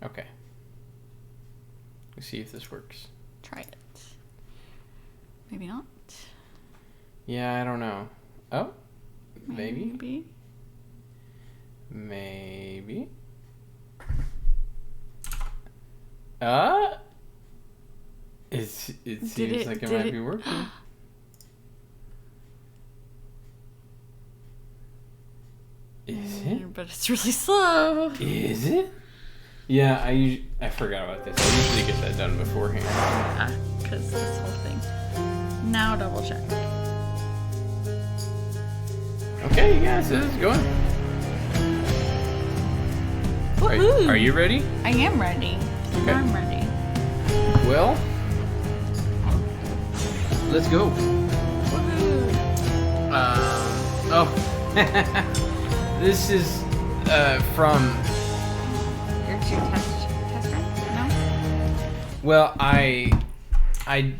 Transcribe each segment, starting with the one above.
Okay. Let's see if this works. Try it. Maybe not. Yeah, I don't know. Oh, maybe. Maybe. It seems like it might be working. Is it? But it's really slow. Is it? Yeah, I forgot about this. I usually get that done beforehand. Yeah, because this whole thing. Now double check. Okay, yeah, so this is going. Woohoo! Are you ready? I am ready. Okay. I'm ready. Well, let's go. Woohoo! This is from. Here's your test run? No? Well, I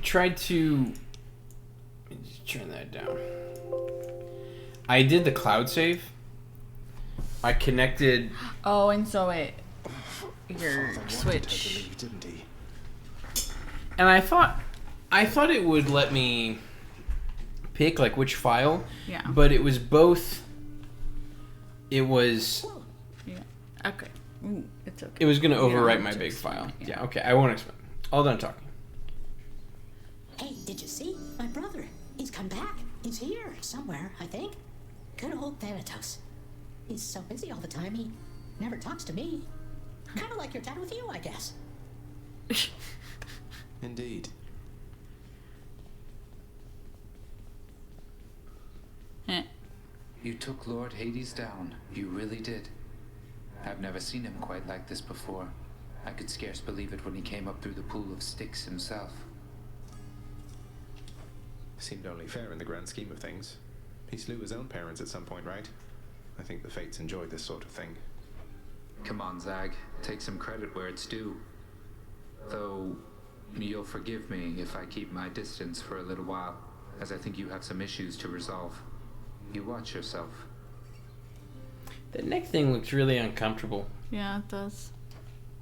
tried to. Let me just turn that down. I did the cloud save. I connected. Oh, and so your Switch. Didn't he? And I thought it would let me pick like which file. Yeah. But it was both. It was. Yeah. Okay. It's okay. It was gonna You don't overwrite have my to big explain file. it, Yeah. Okay. I won't explain. All done talking. Hey, did you see? My brother. He's come back. He's here somewhere, I think. Good old Thanatos. He's so busy all the time, he never talks to me. Kind of like your dad with you, I guess. Indeed. You took Lord Hades down. You really did. I've never seen him quite like this before. I could scarce believe it when he came up through the pool of Styx himself. Seemed only fair in the grand scheme of things. He slew his own parents at some point, right? I think the Fates enjoy this sort of thing. Come on, Zag. Take some credit where it's due. Though, you'll forgive me if I keep my distance for a little while, as I think you have some issues to resolve. You watch yourself. The neck thing looks really uncomfortable. Yeah, it does.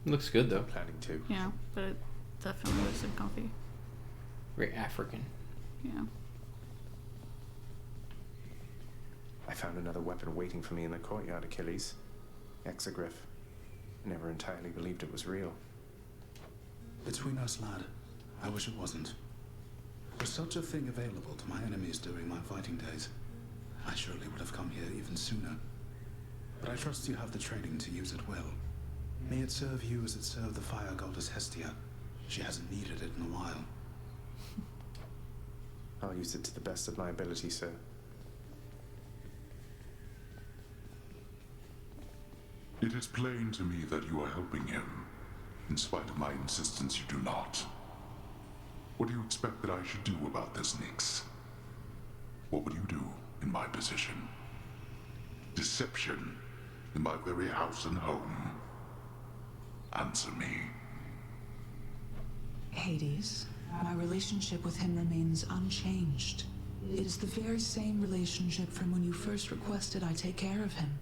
Looks good though. Planning to. Yeah, but it definitely looks uncomfy. Very African. Yeah. I found another weapon waiting for me in the courtyard, Achilles. Exogryph. Never entirely believed it was real. Between us, lad, I wish it wasn't. Was such a thing available to my enemies during my fighting days, I surely would have come here even sooner. But I trust you have the training to use it well. May it serve you as it served the fire goddess Hestia. She hasn't needed it in a while. I'll use it to the best of my ability, sir. It is plain to me that you are helping him. In spite of my insistence, you do not. What do you expect that I should do about this, Nyx? What would you do in my position? Deception in my very house and home. Answer me. Hades, my relationship with him remains unchanged. It is the very same relationship from when you first requested I take care of him.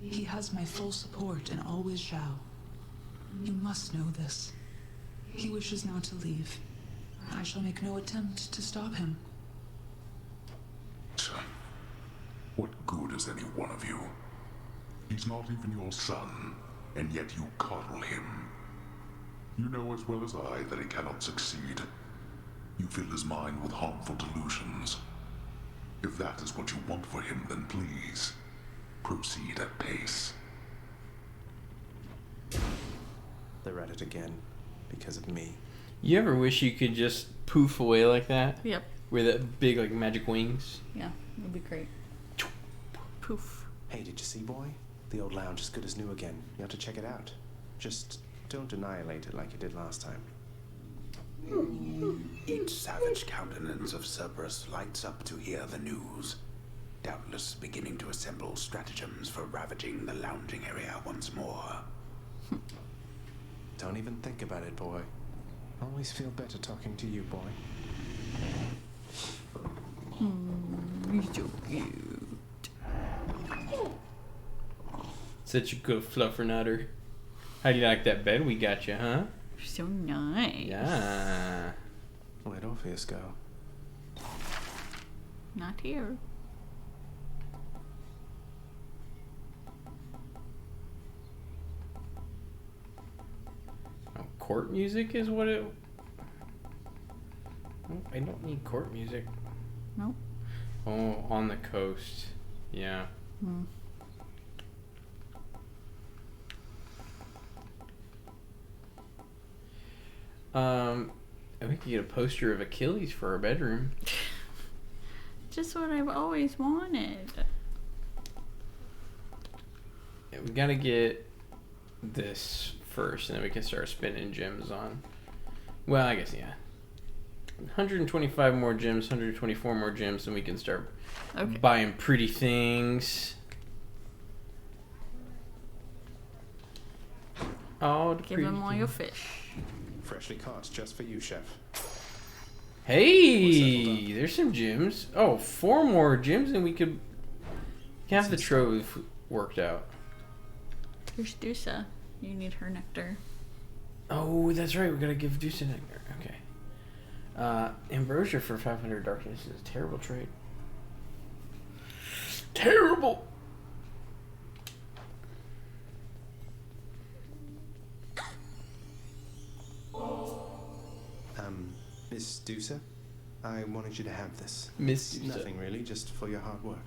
He has my full support and always shall. You must know this. He wishes now to leave. I shall make no attempt to stop him. What good is any one of you? He's not even your son, and yet you coddle him. You know as well as I that he cannot succeed. You fill his mind with harmful delusions. If that is what you want for him, then please, proceed at pace. They're at it again, because of me. You ever wish you could just poof away like that? Yep. With that big like magic wings? Yeah, it'd be great. Poof. Hey, did you see, boy? The old lounge is good as new again. You have to check it out. Just don't annihilate it like you did last time. Each savage countenance of Cerberus lights up to hear the news, doubtless beginning to assemble stratagems for ravaging the lounging area once more. Don't even think about it, boy. Always feel better talking to you, boy. You're so cute. Such a good fluffernutter. How do you like that bed we got you, huh? So nice. Yeah. Where'd Orpheus go? Not here. Oh, court music is what it... Oh, I don't need court music. Nope. Oh, on the coast. Yeah. Hmm. We could get a poster of Achilles for our bedroom. Just what I've always wanted. Yeah, we gotta get this first, and then we can start spending gems on. Well, I guess, yeah. 125 more gems, 124 more gems, and we can start buying pretty things. Oh, the Give him all your fish. Freshly caught, just for you, chef. Hey, there's some gems. Oh, 4 more gems, and we could have the trove worked out. Here's Dusa. You need her nectar. Oh, that's right. We gotta give Dusa nectar. Okay. Ambrosia for 500 darkness is a terrible trade. Terrible. Miss Dusa, I wanted you to have this. Miss Dusa. Nothing really, just for your hard work.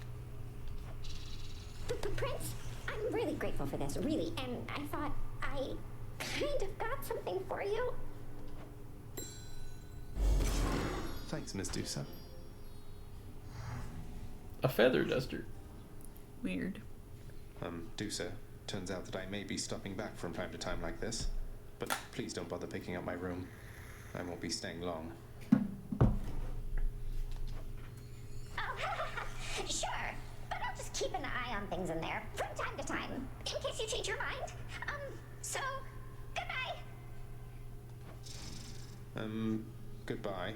Prince, I'm really grateful for this, really, and I thought I kind of got something for you. Thanks, Miss Dusa. A feather duster. Weird. Dusa, turns out that I may be stopping back from time to time like this, but please don't bother picking up my room. I won't be staying long. Oh, sure, but I'll just keep an eye on things in there from time to time, in case you change your mind. So, goodbye. Goodbye.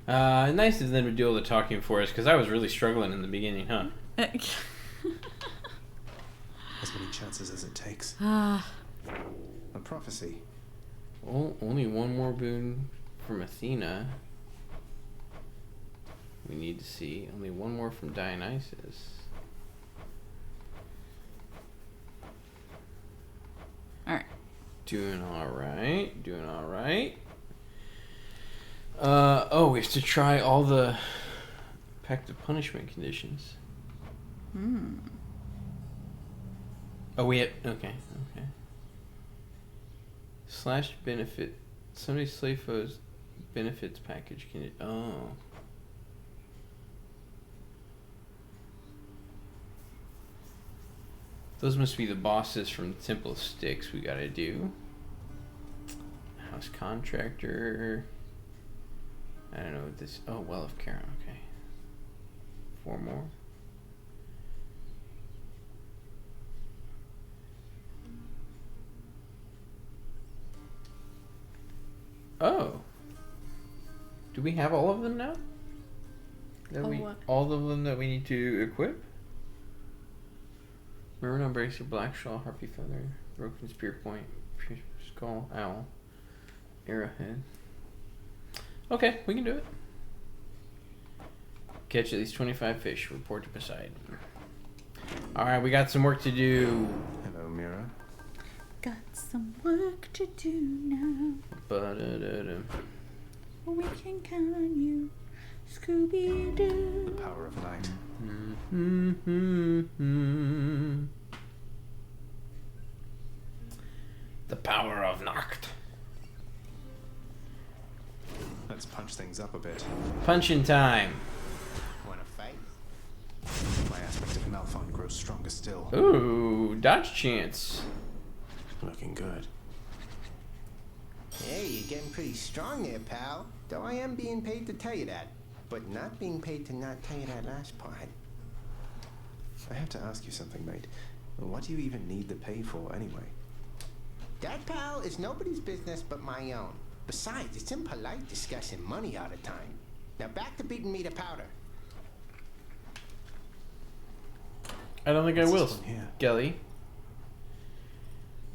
Nice of them to do all the talking for us, because I was really struggling in the beginning, huh? As many chances as it takes. A prophecy. Oh, only one more boon from Athena. We need to see. Only one more from Dionysus. Alright. Doing alright. Doing alright. Oh, we have to try all the Pact of Punishment conditions. Oh, we have... Okay. Slash benefit. Somebody's slave foes benefits package can... Oh. Those must be the bosses from the Temple of Styx we gotta do. House Contractor. I don't know what this... Oh, Well of Charon. Okay. 4 more. Oh. Do we have all of them now? All of them that we need to equip? Maroon Embracer, Black Shawl, Harpy Feather, Broken Spear Point, Skull, Owl, Arrowhead. Okay, we can do it. Catch at least 25 fish. Report to Poseidon. Alright, we got some work to do. Hello, Mira. Got some work to do now. Ba-da-da-da. We can count on you, Scooby-Doo. The power of night. The power of Nacht. Let's punch things up a bit. Punching time. Wanna fight? My aspect of Malphon grows stronger still. Ooh, dodge chance. Looking good. Hey, you're getting pretty strong there, pal. Though I am being paid to tell you that. But not being paid to not tell you that last part. I have to ask you something, mate. What do you even need the pay for, anyway? That, pal, is nobody's business but my own. Besides, it's impolite discussing money all the time. Now back to beating me to powder. I don't think I What's will, this one here? Skelly.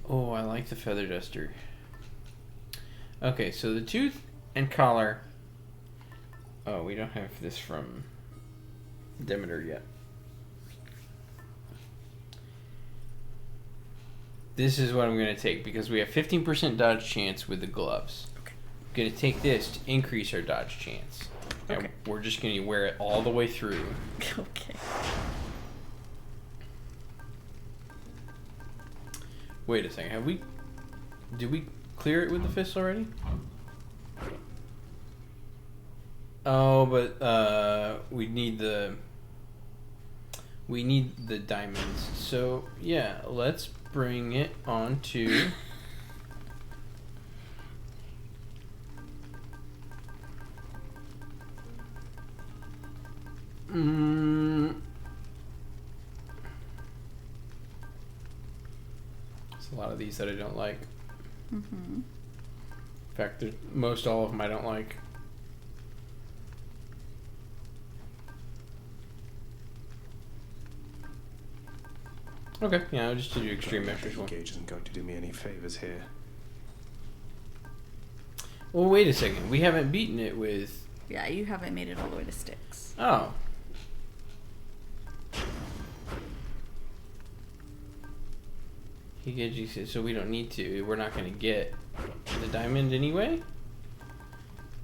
Oh, I like the feather duster. Okay, so the tooth and collar. Oh, we don't have this from Demeter yet. This is what I'm going to take because we have 15% dodge chance with the gloves. Okay. I'm going to take this to increase our dodge chance. Okay. And we're just going to wear it all the way through. Okay. Wait a second. Did we clear it with the fist already? Oh, but we need the diamonds. So yeah, let's bring it on to There's a lot of these that I don't like. Mm-hmm. In fact, most all of them I don't like. Okay, yeah, I'll just do extreme measures one. Gage isn't going to do me any favors here. Well, wait a second. We haven't beaten it with... Yeah, you haven't made it all the way to Styx. Oh. He said, so we don't need to. We're not going to get the diamond anyway?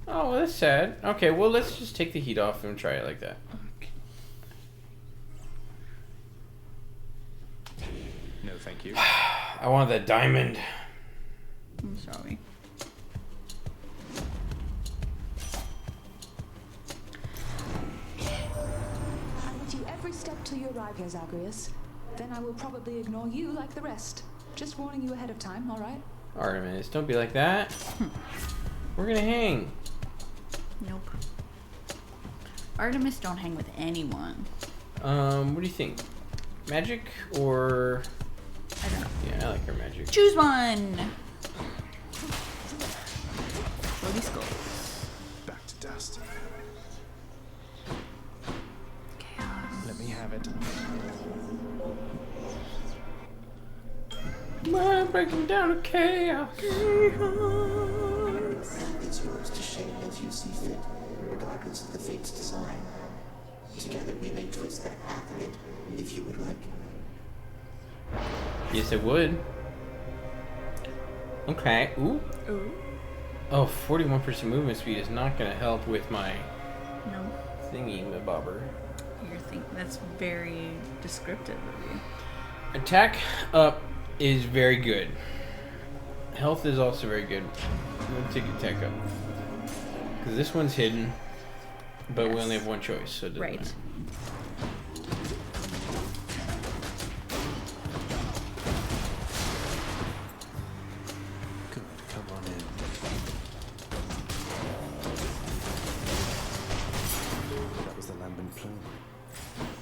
Oh, well, that's sad. Okay, well, let's just take the heat off and try it like that. No, thank you. I want that diamond. I'm sorry. I will do every step till you arrive here, Zagreus. Then I will probably ignore you like the rest. Just warning you ahead of time, alright? Artemis, don't be like that. We're gonna hang. Nope. Artemis don't hang with anyone. What do you think? Magic or... I don't know. Yeah, I like her magic. Choose one! Floaty skulls. Back to dust. Chaos. Let me have it. Mind breaking down to chaos. It's yours to shape as you see fit, regardless of the fate's design. Together we may twist that path of it, if you would like. Yes, it would. Okay. Ooh. Ooh. Oh, 41% movement speed is not going to help with my No. thingy, my bobber. You're thinking that's very descriptive of you. Attack up is very good. Health is also very good. We'll take attack up. Because this one's hidden, but we only have one choice, so it doesn't Right. matter. Good, come on in. That was the lambent plume.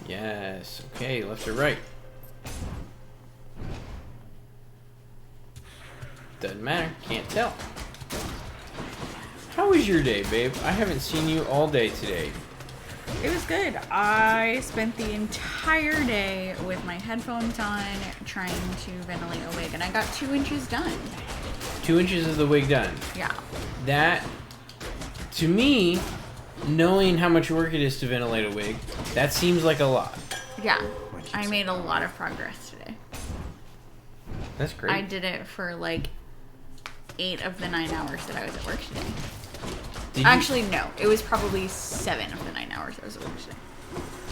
Yes. Okay, left or right? Doesn't matter. Can't tell. How was your day, babe? I haven't seen you all day today. It was good. I spent the entire day with my headphones on trying to ventilate a wig, and I got 2 inches done. 2 inches of the wig done. Yeah. That, to me, knowing how much work it is to ventilate a wig, that seems like a lot. Yeah. I made a lot of progress today. That's great. I did it for like 8 of the 9 hours that I was at work today. Actually, no. It was probably 7 of the 9 hours I was at work today.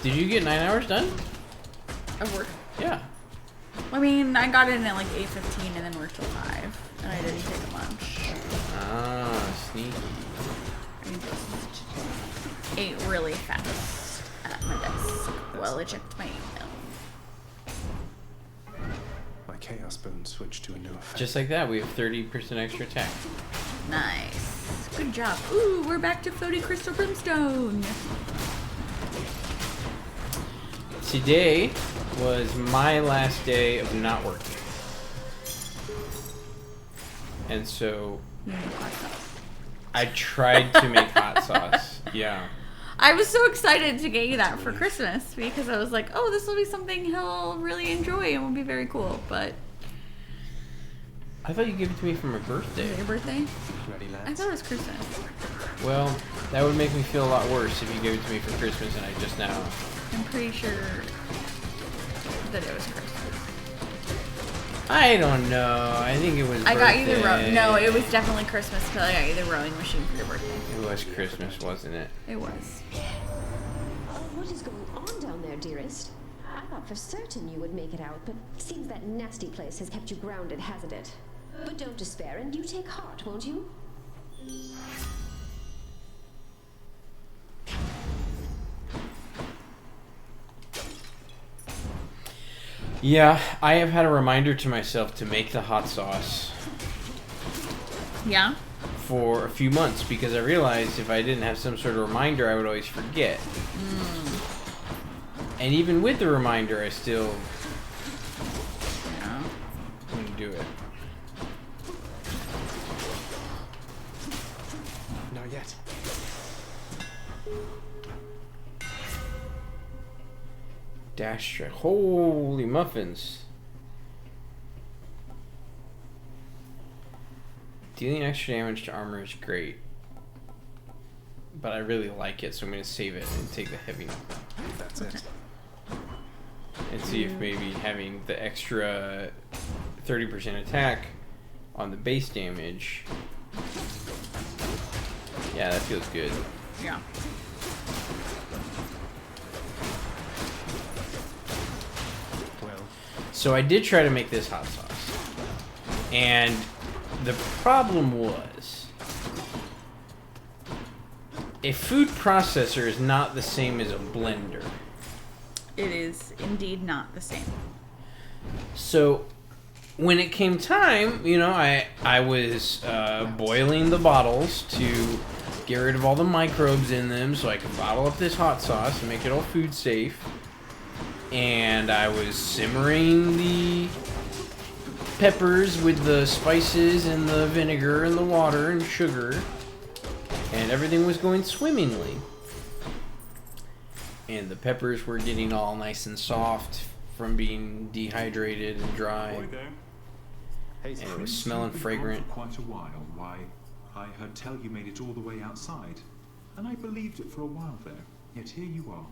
Did you get 9 hours done? Of work? Yeah. I mean, I got in at like 8:15 and then worked till 5. And I didn't take a lunch. Ah, sneaky. I just ate really fast at my desk while I checked my email. My chaos bone switched to a new effect. Just like that, we have 30% extra attack. Nice. Good job. Ooh, we're back to floaty crystal brimstone. Today was my last day of not working. And so I tried to make hot sauce. Yeah. I was so excited to get you that for Christmas because I was like, oh, this will be something he'll really enjoy and will be very cool. But I thought you gave it to me for my birthday. your birthday? Ready, lads? I thought it was Christmas. Well, that would make me feel a lot worse if you gave it to me for Christmas and I just now... I'm pretty sure that it was Christmas. I don't know. I think it was I got you the birthday. No, it was definitely Christmas because I got you the rowing machine for your birthday. It was Christmas, wasn't it? It was. What is going on down there, dearest? I thought for certain you would make it out, but seems that nasty place has kept you grounded, hasn't it? But don't despair, and you take heart, won't you? Yeah, I have had a reminder to myself to make the hot sauce Yeah? for a few months because I realized if I didn't have some sort of reminder, I would always forget. And even with the reminder, I still wouldn't do it. Not yet. Dash strike. Holy muffins. Dealing extra damage to armor is great. But I really like it, so I'm going to save it and take the heavy. That's it. And see if maybe having the extra 30% attack on the base damage. Yeah, that feels good. Yeah. Well, So I did try to make this hot sauce. And the problem was a food processor is not the same as a blender. It is indeed not the same. So when it came time, you know, I was boiling the bottles to get rid of all the microbes in them so I could bottle up this hot sauce and make it all food safe. And I was simmering the peppers with the spices and the vinegar and the water and sugar. And everything was going swimmingly. And the peppers were getting all nice and soft from being dehydrated and dry. And it was smelling fragrant. For quite a while. Why, I heard tell you made it all the way outside, and I believed it for a while there. Yet here you are.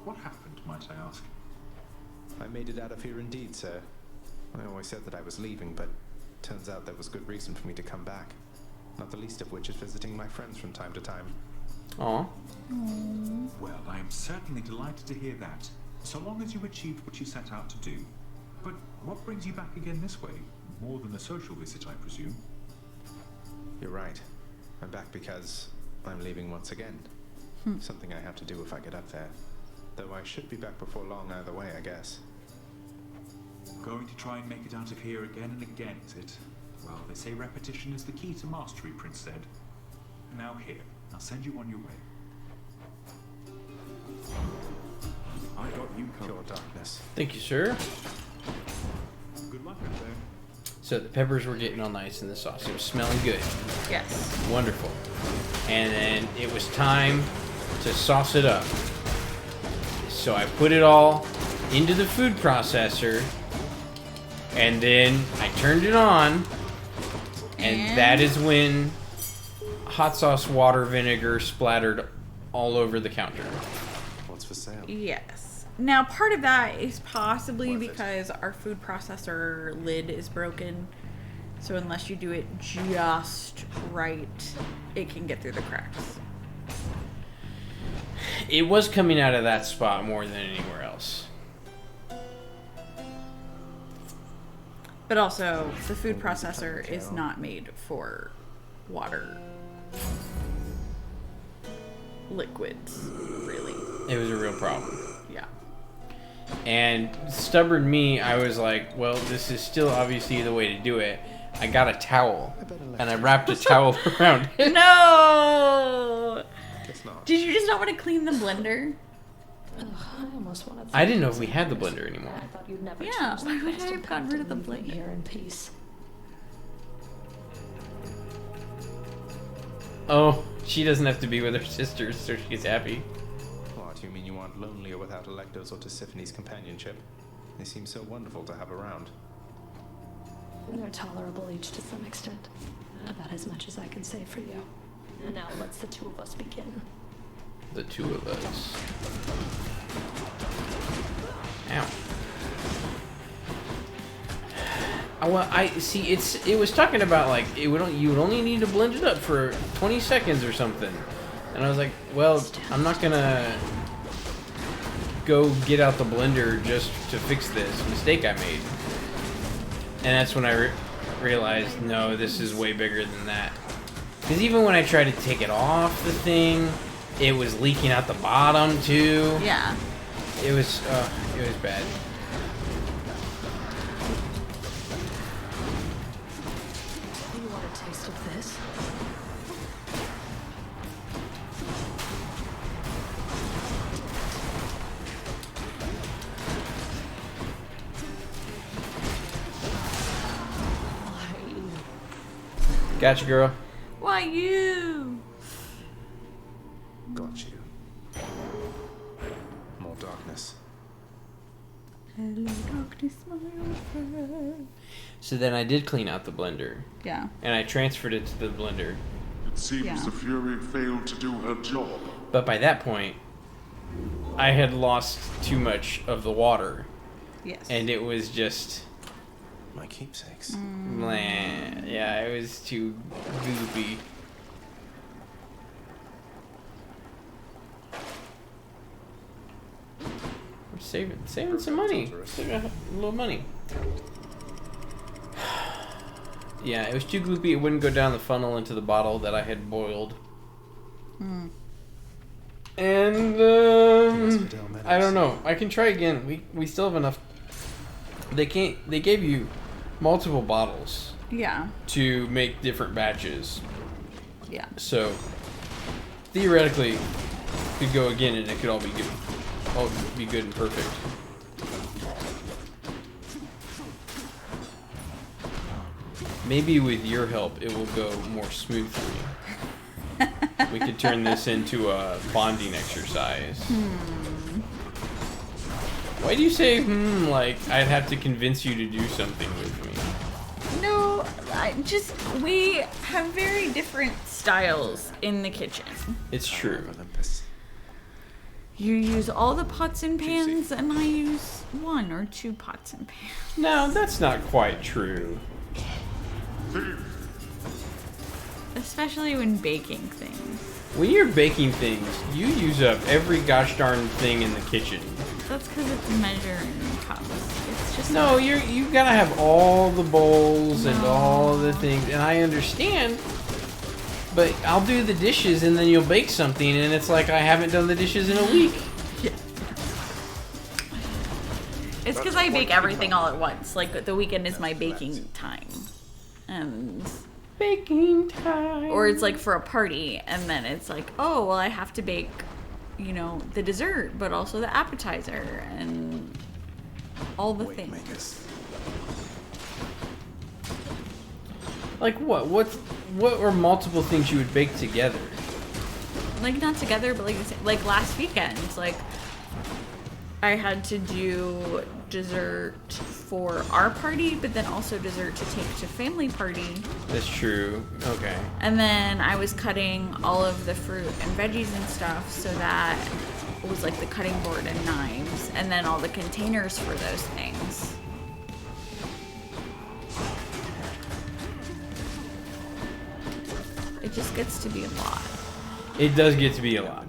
What happened, might I ask? I made it out of here indeed, sir. I always said that I was leaving, but turns out there was good reason for me to come back. Not the least of which is visiting my friends from time to time. Aw. Well, I am certainly delighted to hear that, so long as you achieved what you set out to do. But what brings you back again this way? More than a social visit, I presume. You're right. I'm back because I'm leaving once again. Something I have to do if I get up there. Though I should be back before long either way, I guess. Going to try and make it out of here again and again, is it? Well, they say repetition is the key to mastery, Prince said. Now here, I'll send you on your way. I got you covered. Pure darkness. Thank you, sir. Good luck up there. So the peppers were getting all nice in the sauce. It was smelling good. Yes. Wonderful. And then it was time to sauce it up. So I put it all into the food processor. And then I turned it on. And that is when hot sauce, water, vinegar splattered all over the counter. What's for sale? Yes. Now, part of that is possibly because our food processor lid is broken. So unless you do it just right, it can get through the cracks. It was coming out of that spot more than anywhere else. But also, the food processor is not made for water liquids, really. It was a real problem. Yeah. And stubborn me, I was like, well, this is still obviously the way to do it. I got a towel, and I wrapped a towel around it. No! Guess not. Did you just not want to clean the blender? Ugh, I almost wanted. I didn't know if we had the blender anymore. I thought you'd never Yeah, change why that would I plastic have gotten pack rid of the and leave me blender? here in peace. Oh, she doesn't have to be with her sisters, so she's happy. aren't lonely or without Electo's or Tisiphone's companionship. They seem so wonderful to have around. They're tolerable each to some extent. About as much as I can say for you. Now let's the two of us begin. The two of us. Ow. Well, I see. It was talking about like you would only need to blend it up for 20 seconds or something, and I was like, well, I'm not gonna go get out the blender just to fix this mistake I made. And that's when I realized, no, this is way bigger than that. Because even when I tried to take it off the thing, it was leaking out the bottom too. Yeah. It was bad. You want a taste of this? Gotcha, girl. Why you? Got you. More darkness. Hello, darkness, my old friend. So then I did clean out the blender. Yeah. And I transferred it to the blender. It seems the Fury failed to do her job. But by that point, I had lost too much of the water. Yes. And it was just... My keepsakes. Blah. Yeah, it was too goopy. We're saving some money. Saving a little money. Yeah, it was too gloopy. It wouldn't go down the funnel into the bottle that I had boiled. And I don't know. I can try again. We still have enough. They gave you multiple bottles. Yeah. To make different batches. Yeah. So theoretically, could go again and it could all be good. All be good and perfect. Maybe with your help, it will go more smoothly. We could turn this into a bonding exercise. Why do you say, like I'd have to convince you to do something with me? No, we have very different styles in the kitchen. It's true. You use all the pots and pans, and I use 1 or 2 pots and pans. No, that's not quite true. Especially when baking things. When you're baking things, you use up every gosh darn thing in the kitchen. That's because it's measuring cups. It's just no, you gotta have all the bowls and all the things, and I understand. But I'll do the dishes, and then you'll bake something, and it's like I haven't done the dishes in a week. Yeah. It's because I bake everything all at once. Like the weekend is my baking time, and baking time. Or it's like for a party, and then it's like, oh well, I have to bake, the dessert, but also the appetizer and all the things. Like what? What are multiple things you would bake together? Like not together, but like last weekend, like I had to do dessert for our party, but then also dessert to take to family party. That's true. Okay. And then I was cutting all of the fruit and veggies and stuff, so that it was like the cutting board and knives, and then all the containers for those things. It just gets to be a lot. It does get to be a lot.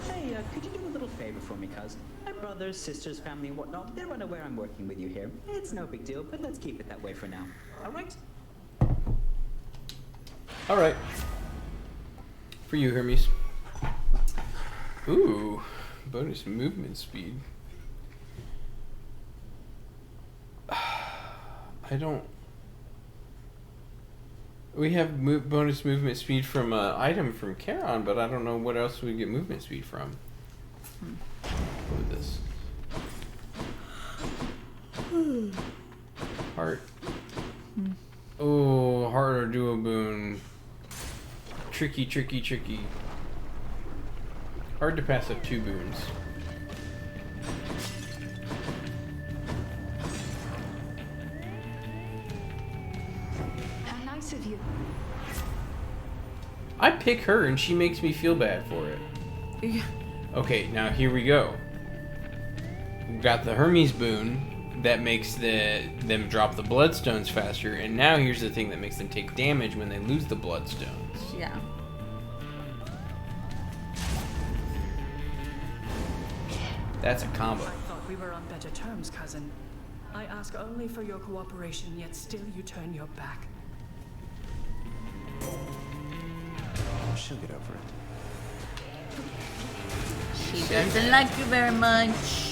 Hey, could you do a little favor for me, cuz? My brothers, sisters, family, and whatnot, they're unaware I'm working with you here. It's no big deal, but let's keep it that way for now. Alright? Alright. For you, Hermes. Ooh. Bonus movement speed. I don't... We have bonus movement speed from an item from Charon, but I don't know what else we get movement speed from. What is this? Heart. Oh, heart or dual boon. Tricky, tricky, tricky. Hard to pass up 2 boons. How nice of you. I pick her and she makes me feel bad for it. Yeah. Okay, now here we go. We've got the Hermes boon that makes them drop the bloodstones faster, and now here's the thing that makes them take damage when they lose the bloodstones. Yeah. That's a combo. I thought we were on better terms, cousin. I ask only for your cooperation, yet still you turn your back. She'll get over it. She doesn't like you very much.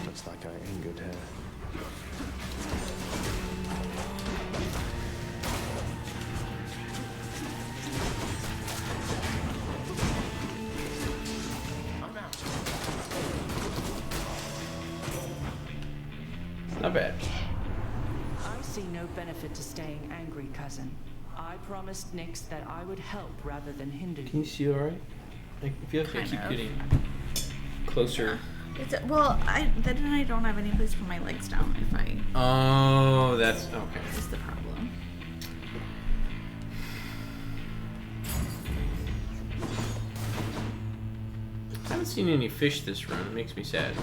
Looks like I angered her. I'm out. Not bad. I see no benefit to staying angry, cousin. I promised Nyx that I would help rather than hinder Can you see alright? I feel like I keep getting closer. Well, then I don't have any place for my legs down if I... Oh, that's... okay. That's the problem. I haven't seen any fish this run. It makes me sad.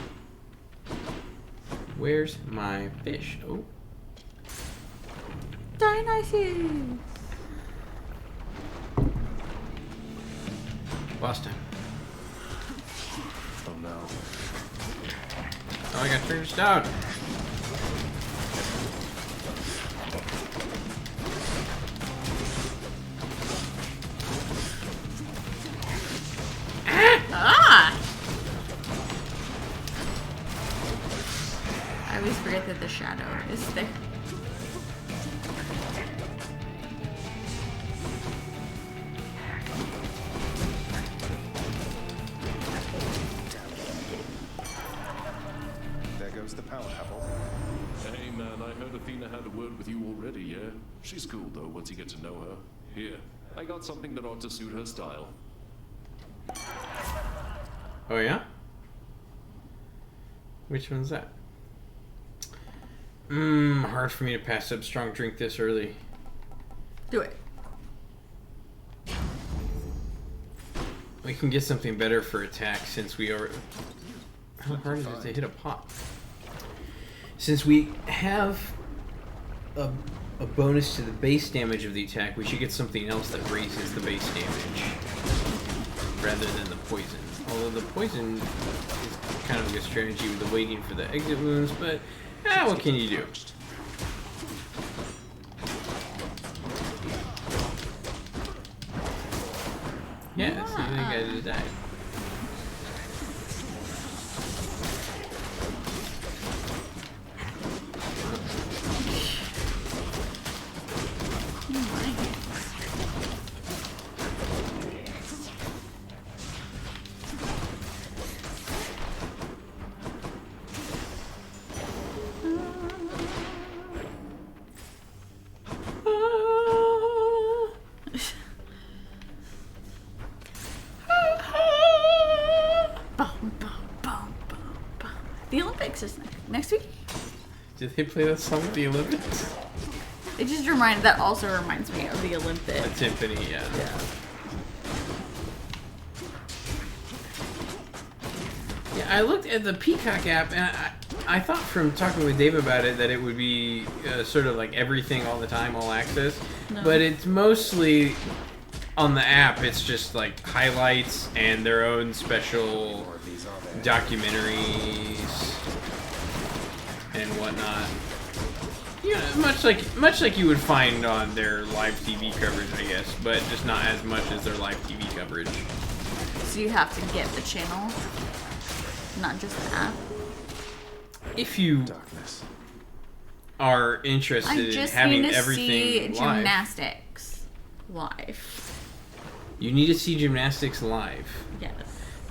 Where's my fish? Oh. Dionysus! Last time. Oh no. Oh, I got finished out. Ah! I always forget that the shadow is there. There goes the power couple. Hey man, I heard Athena had a word with you already, yeah? She's cool though once you get to know her. Here, I got something that ought to suit her style. Oh yeah? Which one's that? Hard for me to pass up strong drink this early. Do it. We can get something better for attack since we are... How hard is it to hit a pot? Since we have a bonus to the base damage of the attack, we should get something else that raises the base damage rather than the poison. Although the poison is kind of a good strategy with the waiting for the exit wounds, but what can you do? Yeah, see, the guy just died. The Olympics is next week. Did they play that song at the Olympics? It just reminded. That also reminds me of the Olympics. The Timpani, yeah. Yeah, I looked at the Peacock app, and I thought from talking with Dave about it that it would be sort of like everything all the time, all access. No. But it's mostly on the app. It's just like highlights and their own special documentaries and whatnot. You know, much like you would find on their live TV coverage, I guess, but just not as much as their live TV coverage. So you have to get the channel, not just the app. If you are interested I in just having need to everything see live. gymnastics live. You need to see gymnastics live. Yes.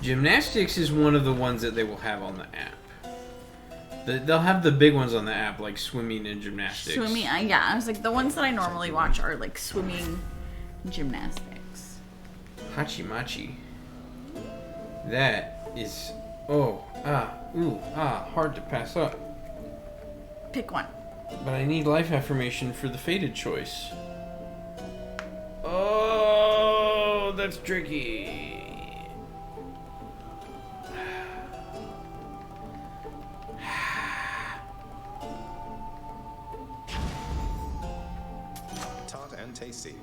Gymnastics is one of the ones that they will have on the app. They'll have the big ones on the app, like swimming and gymnastics. Swimming, yeah. I was like, the ones that I normally watch are like swimming, gymnastics. Hachimachi. That is, hard to pass up. Pick one. But I need life affirmation for the fated choice. Oh, that's tricky. Tart and tasty.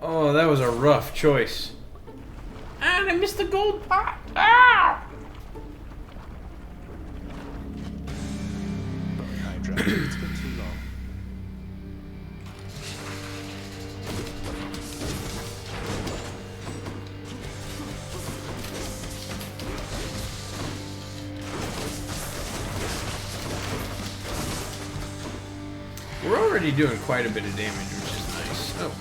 Oh, that was a rough choice. And I missed the gold pot. Ah! Hydra. It's been too long. We're already doing quite a bit of damage, which is nice. Oh.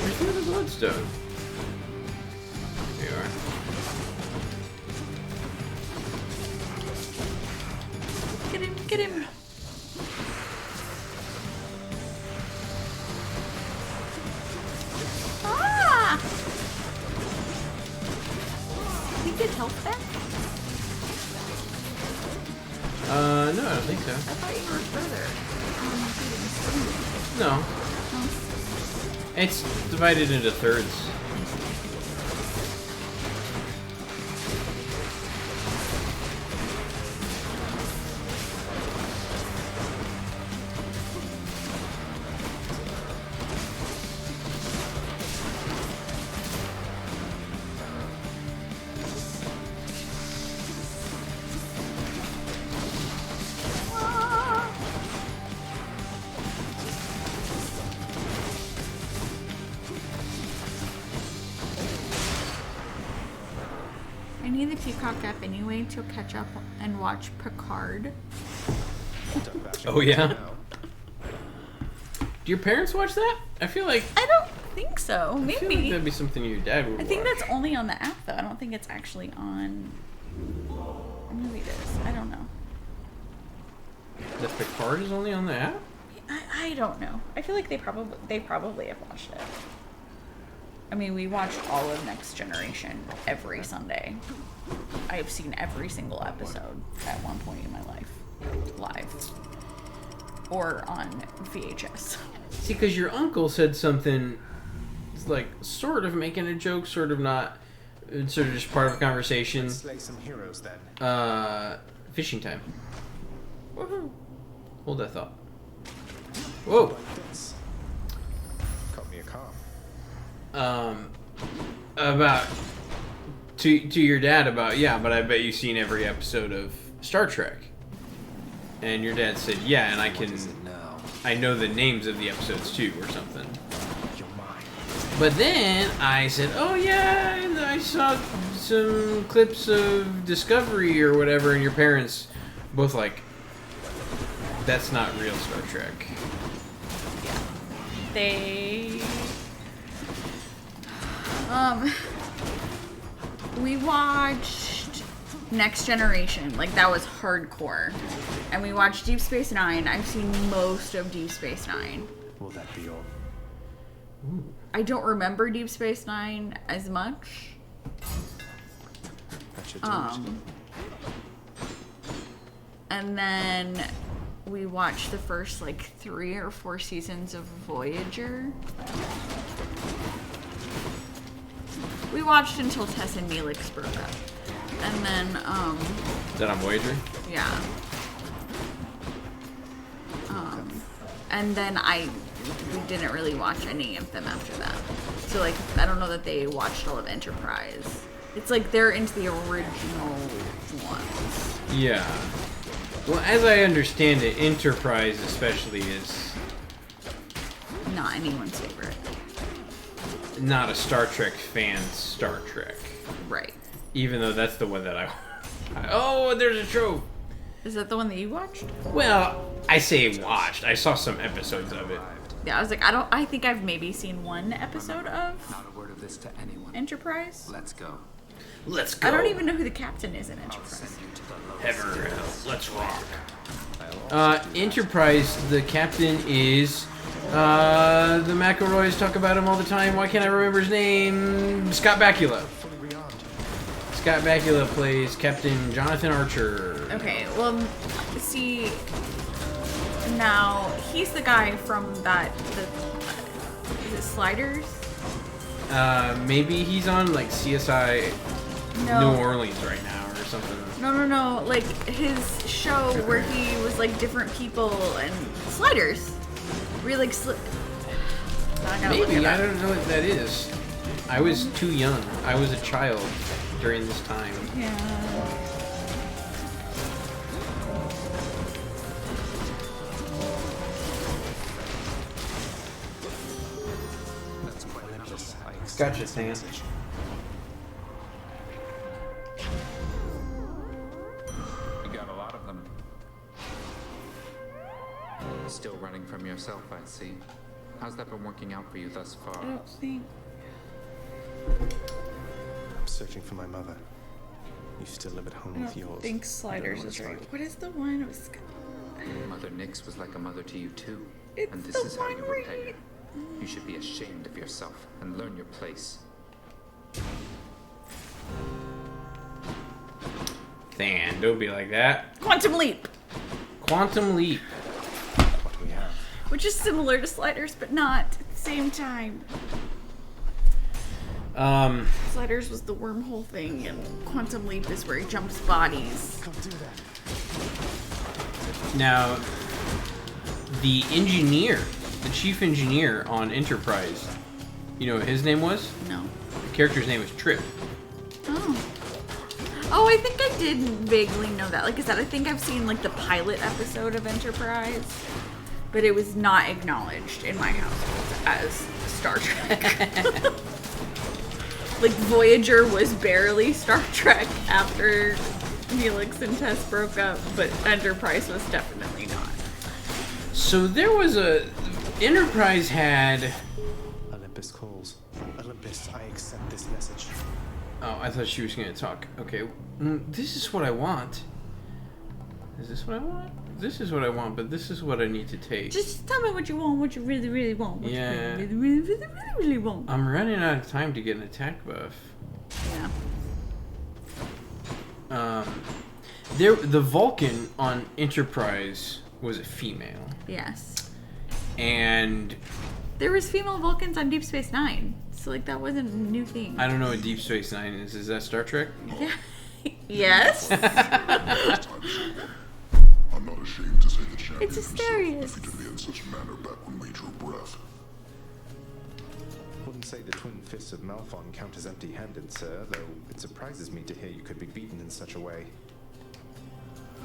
Where's the other bloodstone? There you are. Get him, get him. Ah! Did he get health back? No, I don't think so. I thought you were further. No. It's divided into thirds. I need the Peacock app anyway to catch up and watch Picard. Oh yeah. Do your parents watch that? I feel like I don't think so. I Maybe. feel like that'd be something your dad would I think watch. that's only on the app though. I don't think it's actually on. Or maybe it is. I don't know. The Picard is only on the app? I don't know. I feel like they probably have watched it. I mean, we watched all of Next Generation every Sunday. I have seen every single episode at one point in my life, live or on VHS. See, because your uncle said something, like sort of making a joke, sort of not, sort of just part of a conversation. Let's slay some heroes then. Fishing time. Woohoo! Hold that thought. Whoa. Like this. Caught me a calm. About to your dad about, yeah, but I bet you've seen every episode of Star Trek. And your dad said, yeah, and I know the names of the episodes too, or something. But then I said, oh yeah, and I saw some clips of Discovery or whatever, and your parents both like, that's not real Star Trek. They we watched Next Generation, like that was hardcore, and we watched Deep Space Nine. I've seen most of Deep Space Nine. Will that be all? Ooh. I don't remember Deep Space Nine as much. That should do it. And then we watched the first like 3 or 4 seasons of Voyager. We watched until Tess and Neelix broke up. And then, Is that on Voyager? yeah. and then we didn't really watch any of them after that. So like, I don't know that they watched all of Enterprise. It's like they're into the original ones. Yeah. Well, as I understand it, Enterprise especially is not anyone's favorite. Not a Star Trek fan's Star Trek. Right. Even though that's the one that oh, there's a trope. Is that the one that you watched? Well, I say watched. I saw some episodes of it. Yeah, I was like, I think I've maybe seen one episode of Not a word of this to anyone. Enterprise. Let's go. Let's go. I don't even know who the captain is in Enterprise. Heaven or hell. Let's rock. Enterprise, the captain is the McElroys talk about him all the time. Why can't I remember his name? Scott Bakula. Scott Bakula plays Captain Jonathan Archer. Okay, well, see, now he's the guy from is it Sliders? Maybe he's on like CSI No. New Orleans right now or something. No, like his show where he was like different people and Sliders. Where he like Maybe, I don't know what that is. I was too young. I was a child during this time. Yeah. Gotcha, Stan. You got a lot of them. Still running from yourself, I see. How's that been working out for you thus far? I don't think. I'm searching for my mother. You still live at home I with don't yours. think Sliders is right. What is the one? It was. Mother Nix was like a mother to you too. It's and this the is how you one where repay her. You should be ashamed of yourself and learn your place. Than, don't be like that. Quantum Leap. Quantum Leap. What do we have? Which is similar to Sliders, but not at the same time. Sliders was the wormhole thing, and Quantum Leap is where he jumps bodies. Come do that. Now, the engineer, the chief engineer on Enterprise, you know what his name was? No. The character's name was Trip. Oh, I think I did vaguely know that. Like I said, I think I've seen like the pilot episode of Enterprise, but it was not acknowledged in my household as Star Trek. Like Voyager was barely Star Trek after Neelix and Tess broke up, but Enterprise was definitely not. So there was Enterprise had... Olympus calls. Olympus, I accept this message. Oh, I thought she was going to talk. Okay, this is what I want. Is this what I want? This is what I want, but this is what I need to take. Just tell me what you want, what you really, really want. What Yeah. you really want. I'm running out of time to get an attack buff. Yeah. The Vulcan on Enterprise was a female. Yes. And There was female Vulcans on Deep Space Nine, so like that wasn't a new thing. I don't know what Deep Space Nine is. Is that Star Trek? Yeah. Yes. I'm not ashamed to say the champion It's Asterius. defeated me in such manner back when we drew breath. Wouldn't say the twin fists of Malphon count as empty-handed, sir, though it surprises me to hear you could be beaten in such a way.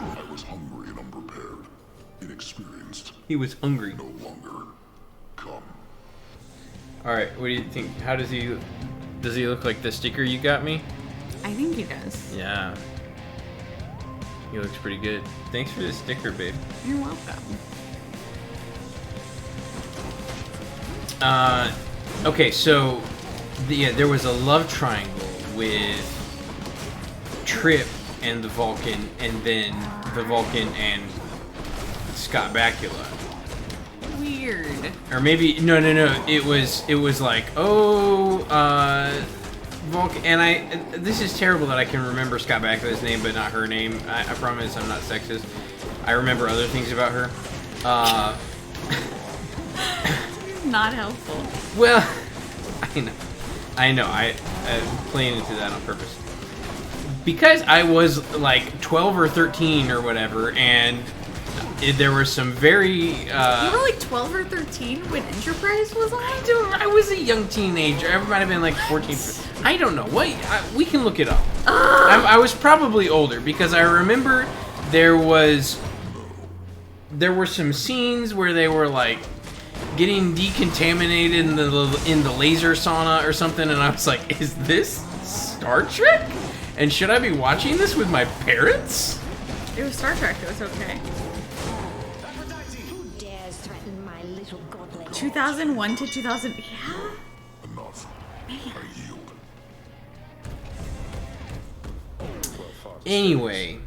I was hungry and unprepared, inexperienced. He was hungry. No longer. Come. Alright, what do you think? How does he look like the sticker you got me? I think he does. Yeah. He looks pretty good. Thanks for the sticker, babe. You're welcome. Okay, so there was a love triangle with Trip and the Vulcan, and then the Vulcan and Scott Bakula. Weird. Or maybe no. It was like Vulcan, and this is terrible that I can remember Scott Bakula's name but not her name. I promise I'm not sexist. I remember other things about her. Not helpful. Well, I know. I'm playing into that on purpose. Because I was like 12 or 13 or whatever, and There were some very. You were like 12 or 13 when Enterprise was on. I was a young teenager. I might have been like 14. I don't know. We can look it up. I was probably older because I remember there were some scenes where they were like getting decontaminated in the laser sauna or something, and I was like, "Is this Star Trek? And should I be watching this with my parents?" It was Star Trek. It was okay. Who dares threaten my little godling? 2001 to 2000. Yeah. Enough. I yield. Anyway.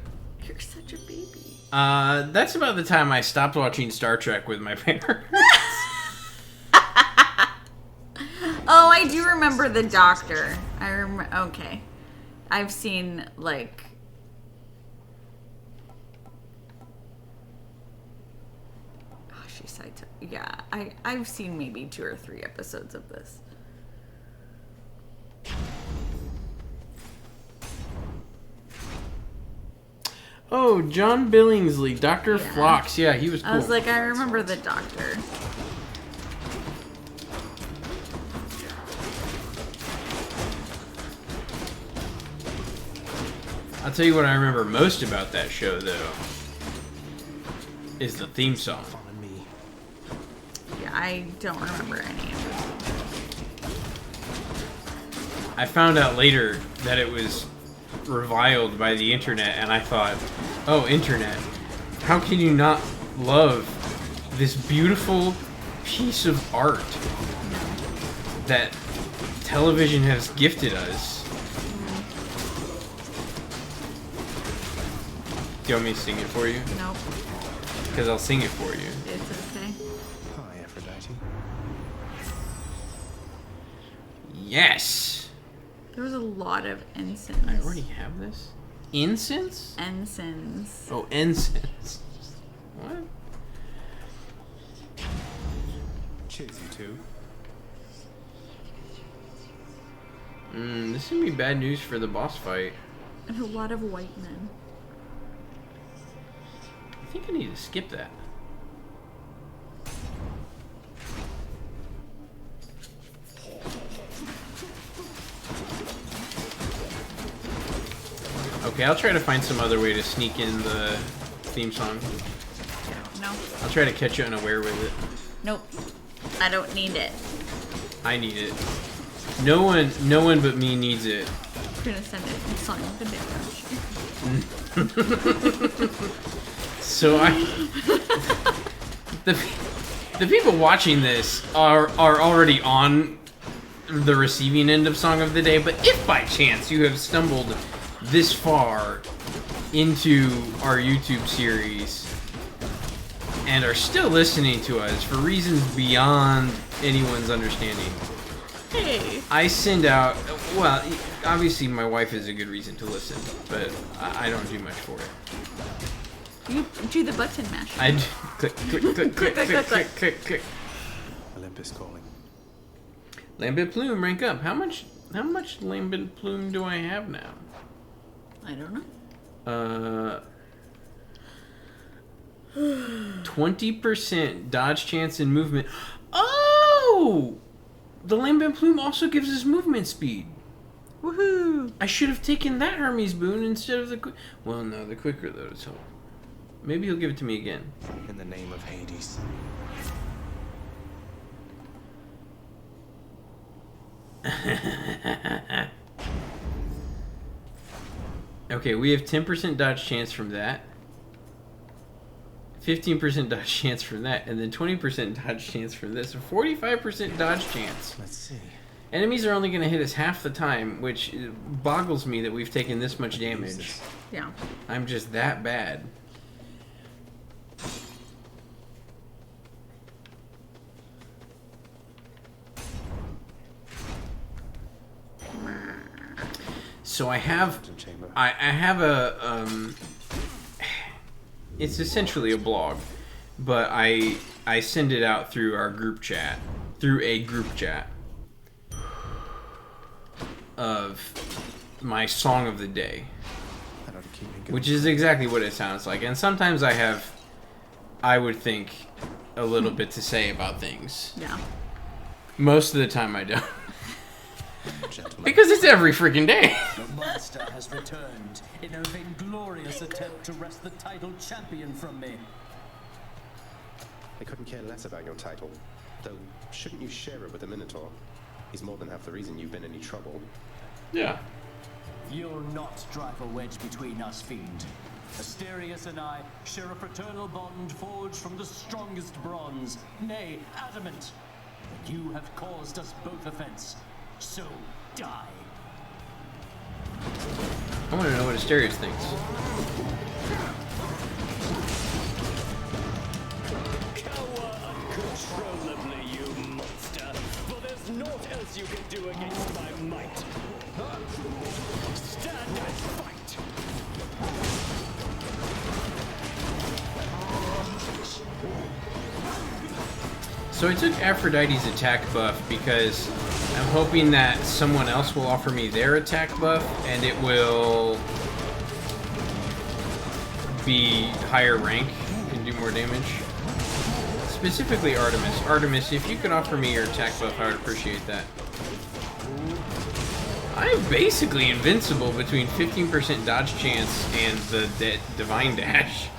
You're such a baby. That's about the time I stopped watching Star Trek with my parents. Oh, I do remember the Doctor. I remember. Okay, I've seen like. Oh, she said, yeah. I've seen maybe 2 or 3 episodes of this. Oh, John Billingsley, Dr. Phlox. Yeah, he was cool. I was like, I remember the Doctor. I'll tell you what I remember most about that show, though, is the theme song. Yeah, I don't remember any of it. I found out later that it was reviled by the internet, and I thought, oh, internet, how can you not love this beautiful piece of art that television has gifted us? Do you want me to sing it for you? Nope. Because I'll sing it for you. It's okay. Hi, Aphrodite. Yes! There was a lot of ensigns. I already have this? Incense? Ensigns. Oh, ensigns. What? Cheers, you two. This is gonna be bad news for the boss fight. And a lot of white men. I think I need to skip that. Okay, I'll try to find some other way to sneak in the theme song. No. I'll try to catch you unaware with it. Nope. I don't need it. I need it. No one but me needs it. I'm gonna send it in song of the day. So the people watching this are already on the receiving end of Song of the Day, but if by chance you have stumbled this far into our YouTube series and are still listening to us for reasons beyond anyone's understanding, hey, I send out, well, obviously my wife is a good reason to listen, but I don't do much for it. You do the button mash. I do. Click, click, click, click, click, click, click, click. Olympus calling. Lambent Plume, rank up. How much Lambent Plume do I have now? I don't know. 20% dodge chance and movement. Oh! The Lambent Plume also gives us movement speed. Woohoo! I should have taken that Hermes boon instead of the well, no, the quicker though, so maybe he'll give it to me again. In the name of Hades. Okay, we have 10% dodge chance from that, 15% dodge chance from that, and then 20% dodge chance from this. So 45% dodge chance. Let's see. Enemies are only going to hit us half the time, which boggles me that we've taken this much damage. Yeah. I'm just that bad. So I have a it's essentially a blog, but I send it out through our group chat, through a group chat of my song of the day, which is exactly what it sounds like. And sometimes I have I would think a little bit to say about things. Yeah. Most of the time I don't. Because it's every freaking day. The monster has returned in a vainglorious attempt to wrest the title champion from me. I couldn't care less about your title. Though, shouldn't you share it with the Minotaur? He's more than half the reason you've been in any trouble. Yeah. You'll not drive a wedge between us, fiend. Asterius and I share a fraternal bond forged from the strongest bronze, nay, adamant. But you have caused us both offense, so die. I want to know what Asterius thinks. Cower uncontrollably, you monster, for there's naught else you can do against my might. Stand and fight! So I took Aphrodite's attack buff because I'm hoping that someone else will offer me their attack buff and it will be higher rank and do more damage. Specifically Artemis. Artemis, if you could offer me your attack buff, I would appreciate that. I'm basically invincible between 15% dodge chance and the Divine Dash.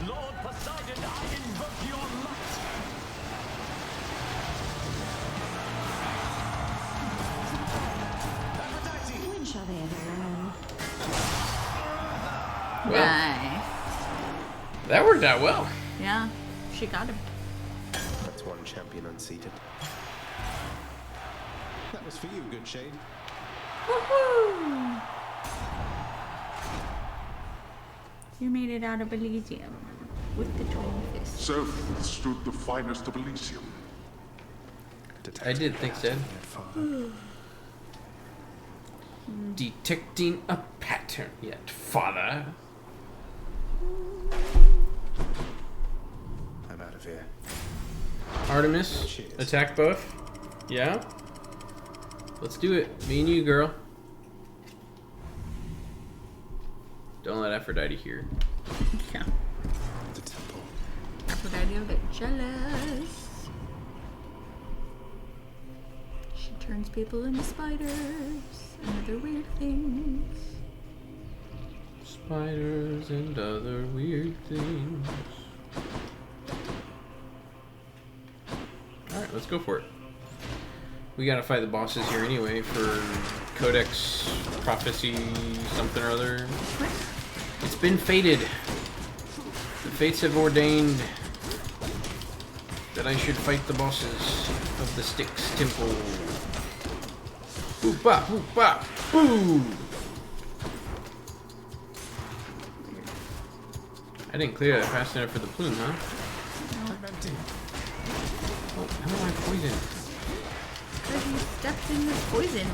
Lord Poseidon, I invoke your might! When shall they ever learn? Nice. That worked out well. Yeah, she got him. That's one champion unseated. That was for you, good Shade. Woohoo! You made it out of Elysium with the twin fists. So withstood the finest of Elysium. I did think so. Detecting a pattern yet, father. I'm out of here. Artemis, Cheers. attack buff. Yeah? Let's do it. Me and you, girl. Don't let Aphrodite hear. Yeah. The temple. Aphrodite will get jealous. She turns people into spiders and other weird things. Spiders and other weird things. Alright, let's go for it. We gotta fight the bosses here anyway for Codex Prophecy something or other. It's been fated. The fates have ordained that I should fight the bosses of the Styx Temple. Boop bop, boop bop, boo! I didn't clear that fast enough for the plume, huh? I'm empty. Oh, how am I poisoned? Because you stepped in this poison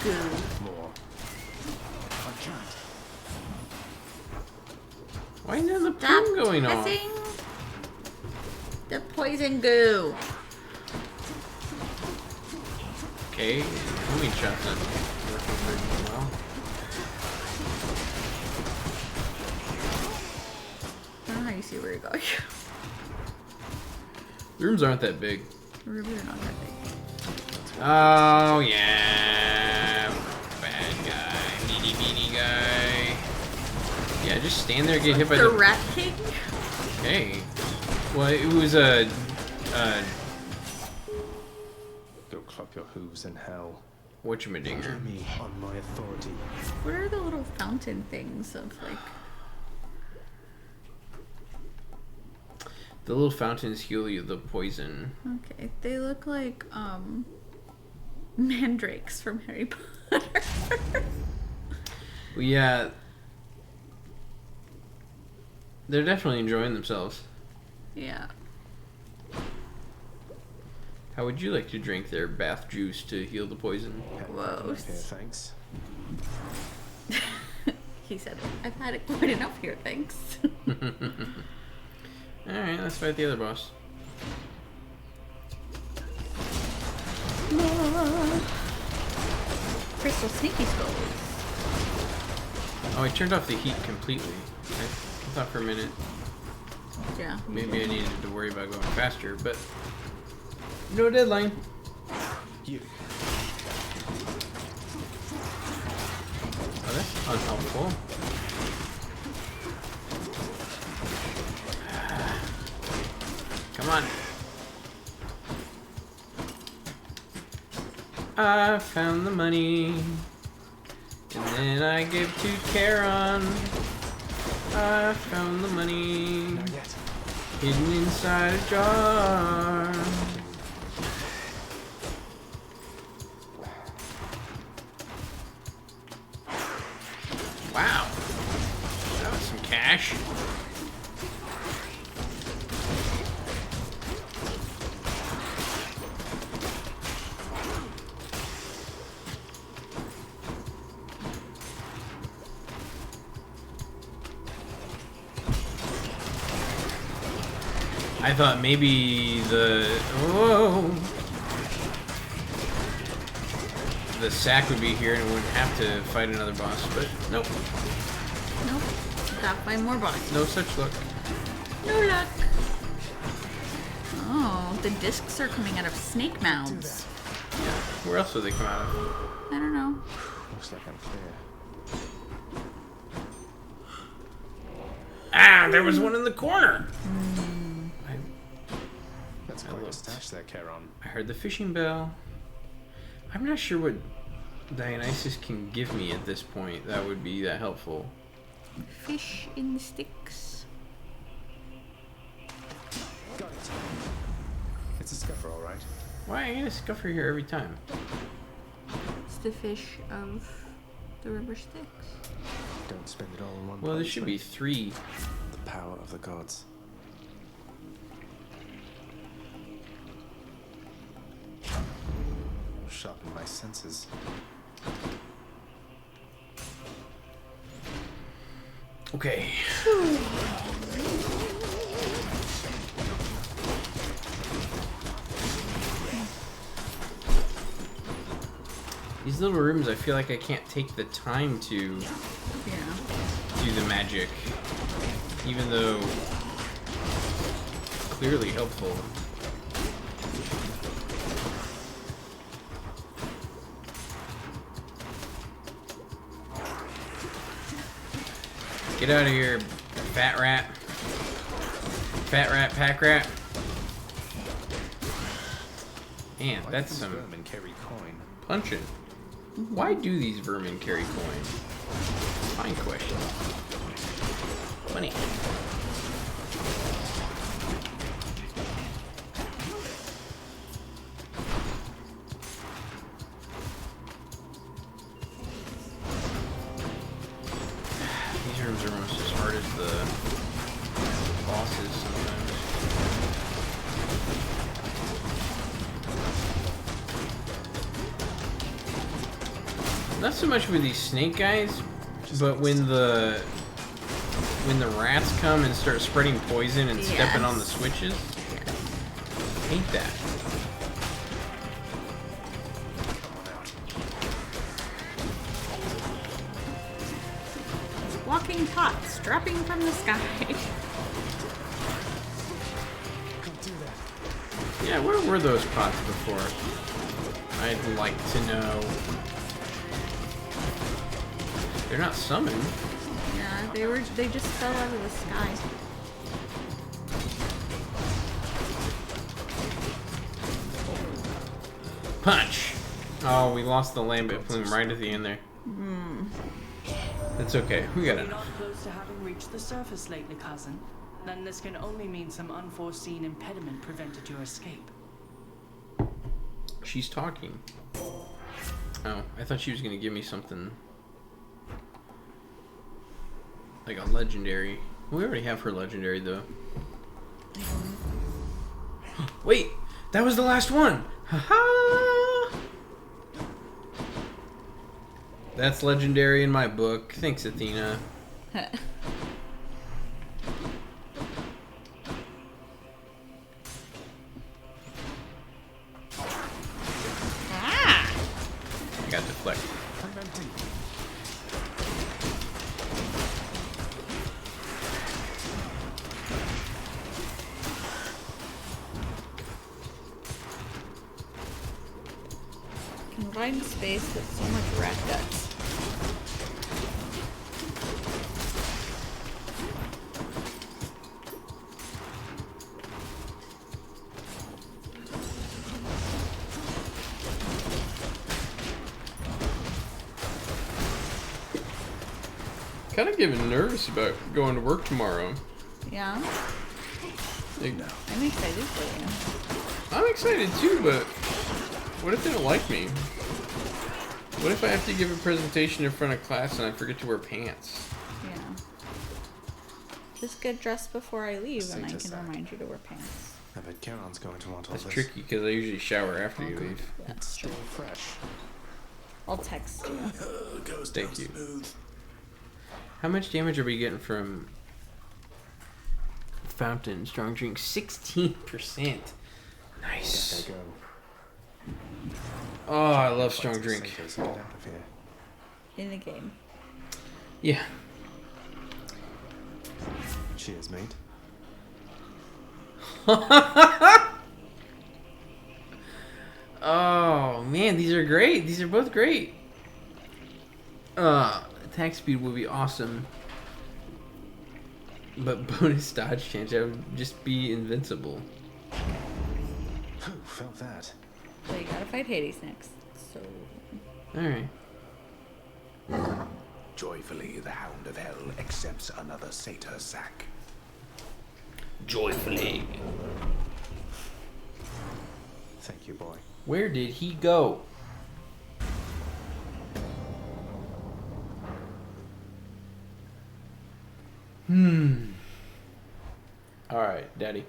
goo. More. I can't. Why is the Stop plume going off? pressing the poison goo. Okay, homing shots not working very well. I don't know how you see where you're going. The rooms aren't that big. The rooms are not that big. Oh, yeah. Bad guy. Meaty, meaty guy. Yeah, just stand there and get hit by The the... Rat King? Okay. Well, it was a... Go club your hooves in hell. Whatchamadinger. Hear me on my authority. What are the little fountain things of, like... The little fountains heal you the poison. Okay, they look like, mandrakes from Harry Potter. Well, yeah. They're definitely enjoying themselves. Yeah. How would you like to drink their bath juice to heal the poison? Whoa. Here, thanks. He said, I've had it quite enough here, thanks. Alright, let's fight the other boss. Crystal sneaky skulls. Oh, I turned off the heat completely. I thought for a minute. Yeah. Maybe I needed to worry about going faster, but no deadline. You. Oh, that's unhelpful. Come on. I found the money, and then I gave to Charon. I found the money, Not yet. hidden inside a jar. Wow, that was some cash. I thought maybe the sack would be here and wouldn't have to fight another boss, but nope. Nope. Got by more bosses. No such luck. No luck. Oh, the discs are coming out of snake mouths. Yeah. Where else would they come out of? I don't know. Looks like I'm clear. Ah, there was one in the corner. That's quite a stash there, Charon. I heard the fishing bell. I'm not sure what Dionysus can give me at this point that would be that helpful. Fish in the sticks. Got it. It's a scuffer, all right. Why are you gonna scuffer here every time? It's the fish of the river Styx. Don't spend it all in one Well, there place, should mate. be 3. The power of the gods. Sharpen my senses. Okay. These little rooms, I feel like I can't take the time to do the magic, even though it's clearly helpful. Get out of here, fat rat. Fat rat, pack rat. Man, Why that's do these some vermin carry coin? punching. Why do these vermin carry coin? Fine question. Money. These rooms are almost as hard as the bosses sometimes. Not so much with these snake guys, but when the rats come and start spreading poison and stepping on the switches. Hate that. Walking pots dropping from the sky. Yeah, where were those pots before? I'd like to know. They're not summoned. Yeah, they just fell out of the sky. Punch! Oh, we lost the lambent plume right at the end there. That's okay. We got You're enough. not close to having reached the surface lately, cousin. Then this can only mean some unforeseen impediment prevented your escape. She's talking. Oh, I thought she was gonna give me something like a legendary. We already have her legendary though. Wait, that was the last one. Haha. That's legendary in my book. Thanks, Athena. deflect. I'm empty. Confined space with so much rat guts. Kind of getting nervous about going to work tomorrow. Yeah. Like, I'm excited for I'm excited too, but what if they don't like me? What if I have to give a presentation in front of class and I forget to wear pants? you. Yeah. Just get dressed before I leave and I Status can act. remind you to wear pants. I bet Charon's going to want all That's this. tricky because I usually shower after you leave. It's still fresh. I'll text you. Thank you. How much damage are we getting from Fountain Strong Drink? 16%. Nice. There they go. Oh, I love Strong Drink. Get out of here. In the game. Yeah. Cheers, mate. Oh man, these are great. These are both great. Attack speed would be awesome, but bonus dodge chance, I would just be invincible. Who felt that? So you gotta fight Hades next. So. All right. Joyfully, the Hound of Hell accepts another satyr sack. Joyfully. Thank you, boy. Where did he go? All right, Daddy.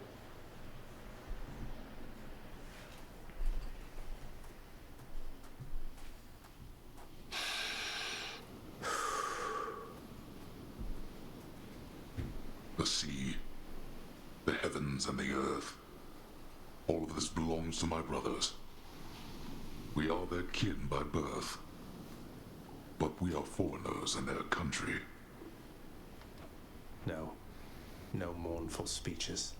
The sea, the heavens and the earth. All of this belongs to my brothers. We are their kin by birth, but we are foreigners in their country. No. No mournful speeches.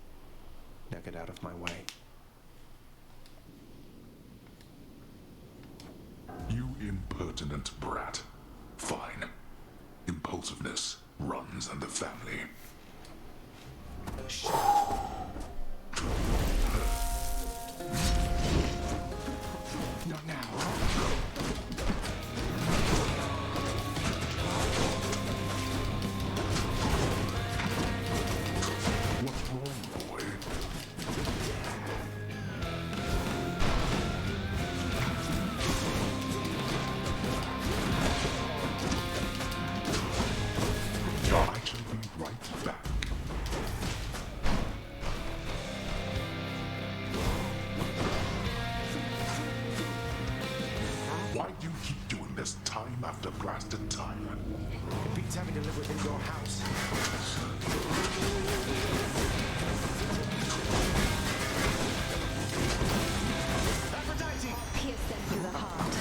Now get out of my way. You impertinent brat. Fine. Impulsiveness runs in the family. Not now. What's wrong, boy? I shall be right back. Why do you keep doing this time after blasted time? It beats having to live within your house. Pierce them through the heart.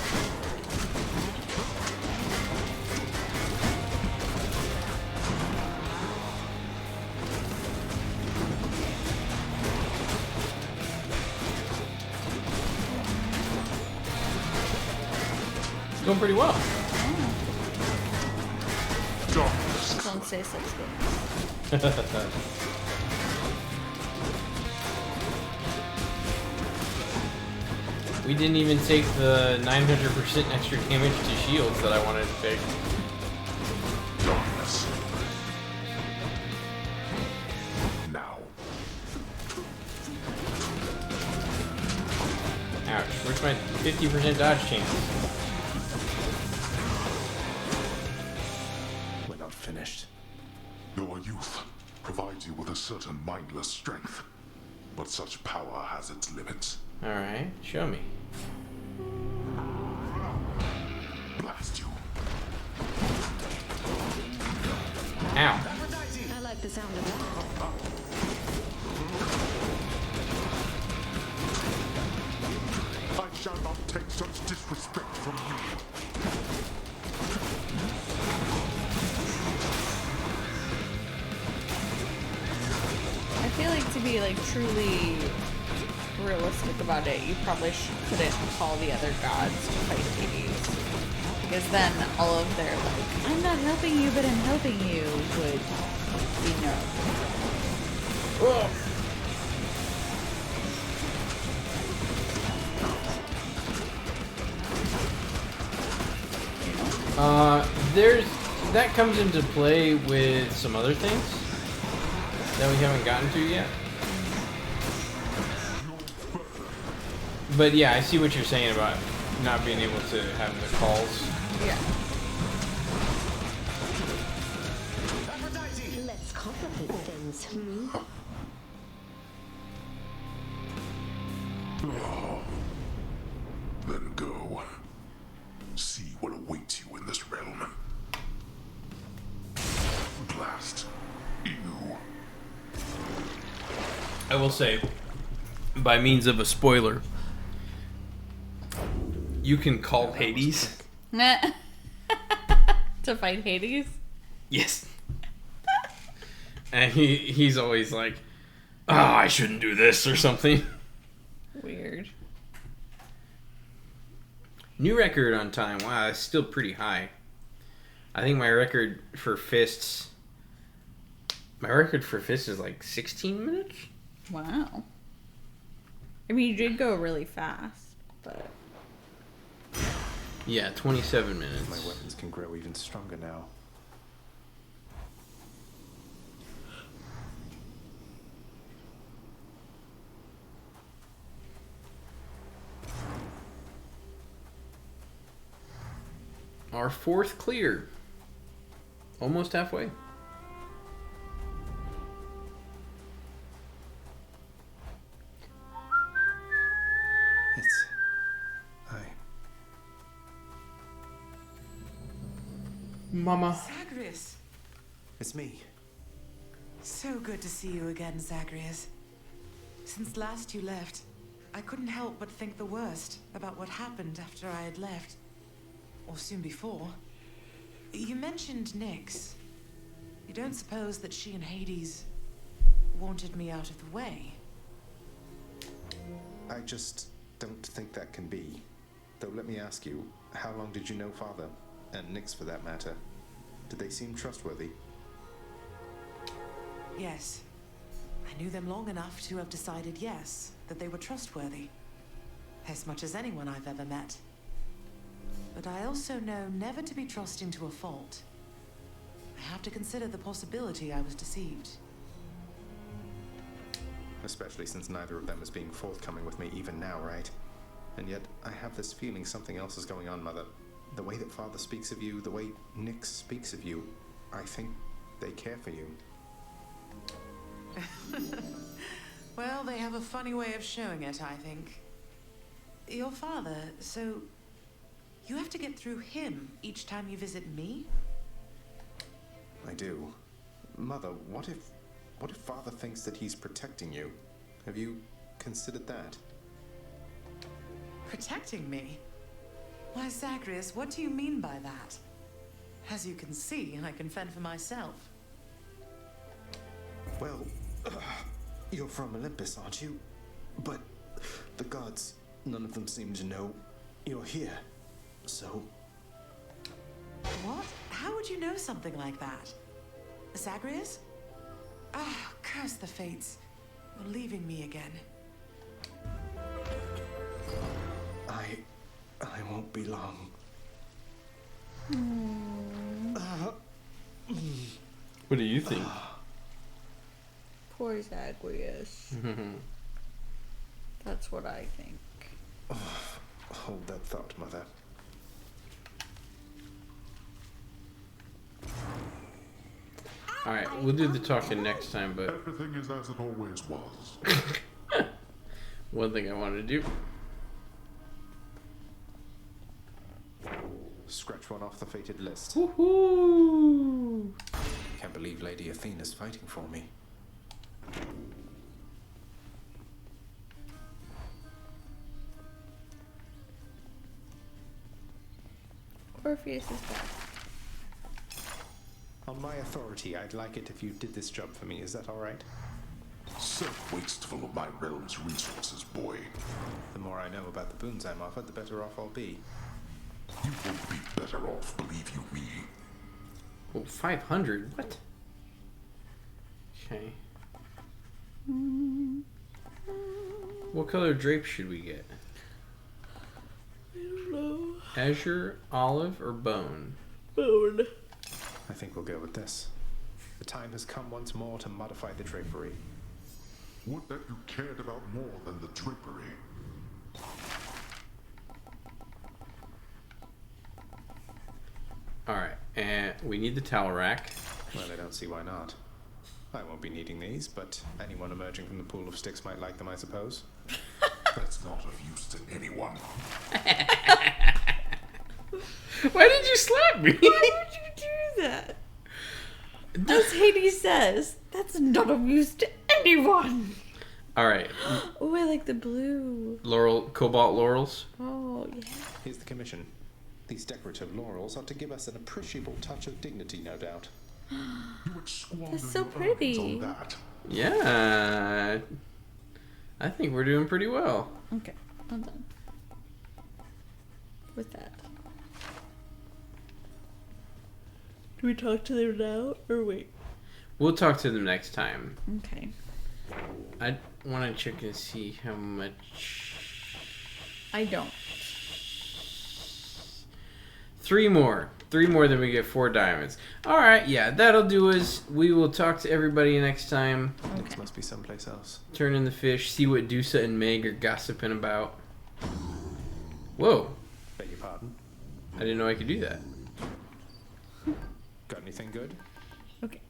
It's going pretty well. Don't say such things. We didn't even take the 900% extra damage to shields that I wanted to take. Darkness. Now. Ouch. Where's my 50% dodge chance? We're not finished. Your youth provides you with a certain mindless strength, but such power has its limits. Alright, show me. Blast you. Ow. I like the sound of that. I shall not take such disrespect from you. be like truly realistic about it, you probably couldn't call the other gods to fight Hades. Because then all of their like, I'm not helping you, but I'm helping you would be no. That comes into play with some other things that we haven't gotten to yet. But yeah, I see what you're saying about not being able to have the calls. Yeah. Let's complicate things. Then go. See what awaits you in this realm. Blast you. I will say, by means of a spoiler, you can call Hades. To fight Hades? Yes. And he's always like, oh, I shouldn't do this or something. Weird. New record on time. Wow, that's still pretty high. I think my record for fists is like 16 minutes. Wow. I mean, you did go really fast, but... Yeah, 27 minutes. My weapons can grow even stronger now. Our fourth clear. Almost halfway. It's... Mama. Zagreus. It's me. So good to see you again, Zagreus. Since last you left, I couldn't help but think the worst about what happened after I had left. Or soon before. You mentioned Nyx. You don't suppose that she and Hades wanted me out of the way? I just don't think that can be. Though let me ask you, how long did you know Father? And Nyx for that matter. Did they seem trustworthy? Yes. I knew them long enough to have decided yes, that they were trustworthy. As much as anyone I've ever met. But I also know never to be trusting to a fault. I have to consider the possibility I was deceived. Especially since neither of them is being forthcoming with me even now, right? And yet, I have this feeling something else is going on, Mother. The way that Father speaks of you, the way Nyx speaks of you, I think they care for you. Well, they have a funny way of showing it, I think. Your father, so... you have to get through him each time you visit me? I do. Mother, what if Father thinks that he's protecting you? Have you considered that? Protecting me? Why, Zagreus, what do you mean by that? As you can see, I can fend for myself. Well, you're from Olympus, aren't you? But the gods, none of them seem to know you're here. So... What? How would you know something like that? Zagreus? Ah, curse the fates. You're leaving me again. I won't be long. What do you think? Poor Zagreus. That's what I think. Hold that thought, Mother. Alright, we'll do the talking next time, but... Everything is as it always was. One thing I wanted to do. Scratch one off the fated list. Woohoo! Can't believe Lady Athena's fighting for me. Orpheus is back. On my authority, I'd like it if you did this job for me. Is that all right? so wasteful of my realm's resources, boy. The more I know about the boons I'm offered, the better off I'll be. You won't be better off, believe you me. Oh, 500? What? Okay. What color drape should we get? I don't know. Azure, olive, or bone? Bone. I think we'll go with this. The time has come once more to modify the drapery. Would that you cared about more than the drapery. Alright, and we need the towel rack. Well, I don't see why not. I won't be needing these, but anyone emerging from the pool of sticks might like them, I suppose. That's not of use to anyone. Why did you slap me? Why would you do that? As Hades says, that's not of use to anyone. Alright. Oh, I like the blue. Cobalt laurels. Oh, yeah. Here's the commission. These decorative laurels ought to give us an appreciable touch of dignity, no doubt. That's so pretty. Yeah. I think we're doing pretty well. Okay, I'm done with that. Do we talk to them now or wait? We'll talk to them next time. Okay. I want to check and see how much. I don't. 3 more. 3 more, then we get 4 diamonds. Alright, yeah, that'll do us. We will talk to everybody next time. This must be someplace else. Turn in the fish, see what Dusa and Meg are gossiping about. Whoa. Beg your pardon? I didn't know I could do that. Got anything good? Okay.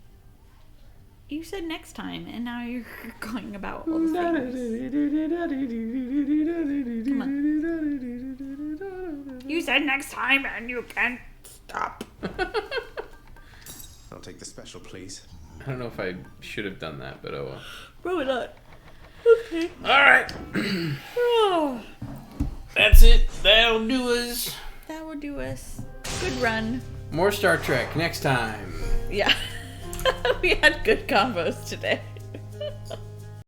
You said next time, and now you're going about all the things. Come on. You said next time, and you can't stop. I'll take the special, please. I don't know if I should have done that, but oh well. Probably not. Okay. Alright. Oh. That's it. That'll do us. That will do us. Good run. More Star Trek next time. Yeah. We had good combos today.